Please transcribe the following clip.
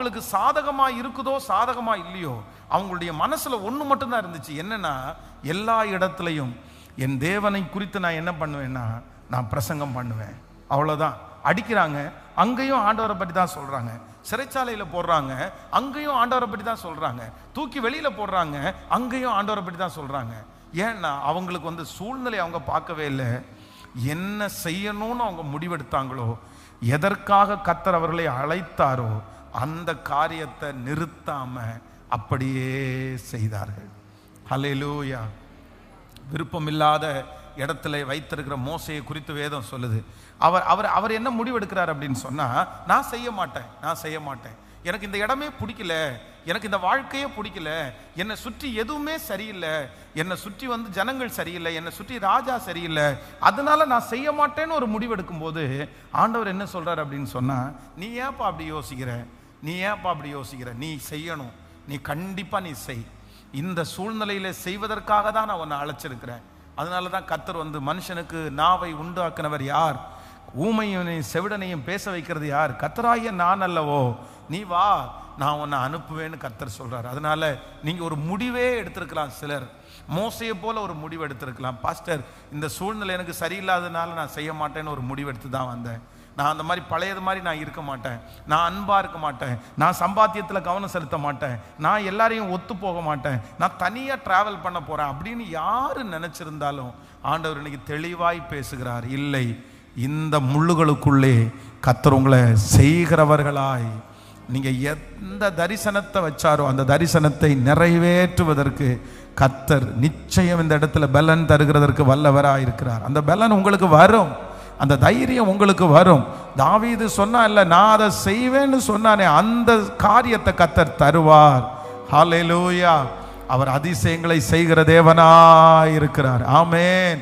அவங்களுக்கு சாதகமா இருக்குதோ சாதகமா இல்லையோ, அவங்களுடைய மனசுல ஒண்ணு மட்டும்தான் இருந்துச்சு. என்னன்னா, எல்லா இடத்துலையும் என் தேவனை குறித்து நான் என்ன பண்ணுவேன்னா, நான் பிரசங்கம் பண்ணுவேன். அவ்வளவுதான். அடிக்கிறாங்க, அங்கேயும் ஆண்டவரை பற்றி தான் சொல்றாங்க. சிறைச்சாலையில போடுறாங்க, அங்கேயும் ஆண்டவரை பற்றி தான் சொல்றாங்க. தூக்கி வெளியில போடுறாங்க, அங்கேயும் ஆண்டவரை பற்றி தான் சொல்றாங்க. ஏன்னா அவங்களுக்கு சூழ்நிலை அவங்க பார்க்கவே இல்லை. என்ன செய்யணும்னு அவங்க முடிவெடுத்தாங்களோ, எதற்காக கர்த்தர் அவர்களை அழைத்தாரோ அந்த காரியத்தை நிறுத்தாம அப்படியே செய்தார்கள். ஹல்லேலூயா. விருப்பமில்லாத இடத்துல வைத்திருக்கிற மோசையை குறித்து வேதம் சொல்லுது. அவர் என்ன முடிவெடுக்கிறார் அப்படின்னு சொன்னா, நான் செய்ய மாட்டேன், எனக்கு இந்த இடமே பிடிக்கல, எனக்கு இந்த வாழ்க்கையே பிடிக்கல, என்னை சுற்றி எதுவுமே சரியில்லை, என்னை சுற்றி ஜனங்கள் சரியில்லை, என்னை சுற்றி ராஜா சரியில்லை, அதனால நான் செய்ய மாட்டேன்னு ஒரு முடிவெடுக்கும் போது ஆண்டவர் என்ன சொல்றார் அப்படின்னு சொன்னா, நீ ஏன்ப்பா அப்படி யோசிக்கிற, நீ செய்யணும், நீ கண்டிப்பா நீ செய். இந்த சூழ்நிலையில செய்வதற்காக தான் நான் உன்னை அழைச்சிருக்கிறேன். அதனால தான் கர்த்தர் மனுஷனுக்கு நாவை உண்டாக்குனவர் யார், ஊமையனையும் செவிடனையும் பேச வைக்கிறது யார், கர்த்தராகிய நான் அல்லவோ, நீ வா, நான் உன்னை அனுப்புவேன்னு கர்த்தர் சொல்றாரு. அதனால நீங்க ஒரு முடிவே எடுத்திருக்கலாம். சிலர் மோசையை போல ஒரு முடிவு எடுத்திருக்கலாம். பாஸ்டர், இந்த சூழ்நிலை எனக்கு சரியில்லாததுனால நான் செய்ய மாட்டேன்னு ஒரு முடிவு எடுத்து தான் வந்தேன். நான் அந்த மாதிரி பழையது மாதிரி நான் இருக்க மாட்டேன், நான் அன்பா இருக்க மாட்டேன், நான் சம்பாத்தியத்தில் கவனம் செலுத்த மாட்டேன், நான் எல்லாரையும் ஒத்து போக மாட்டேன், நான் தனியா டிராவல் பண்ண போறேன் அப்படின்னு யாரு நினைச்சிருந்தாலும் ஆண்டவர் இன்னைக்கு தெளிவாய் பேசுகிறார். இல்லை, இந்த முள்ளுகளுக்குள்ளே கர்த்தர் உங்களை செய்கிறவர்களாய், நீங்க எந்த தரிசனத்தை வச்சாரோ அந்த தரிசனத்தை நிறைவேற்றுவதற்கு கர்த்தர் நிச்சயம் இந்த இடத்துல பலன் தருகிறதற்கு வல்லவராய் இருக்கிறார். அந்த பலன் உங்களுக்கு வரும், அந்த தைரியம் உங்களுக்கு வரும். தாவீது சொன்னா இல்ல, நான் அதை செய்வேன்னு சொன்னானே, அந்த காரியத்தை கர்த்தர் தருவார். ஹல்லேலூயா. அவர் அதிசயங்களை செய்கிற தேவனாய் இருக்கிறார். ஆமென்.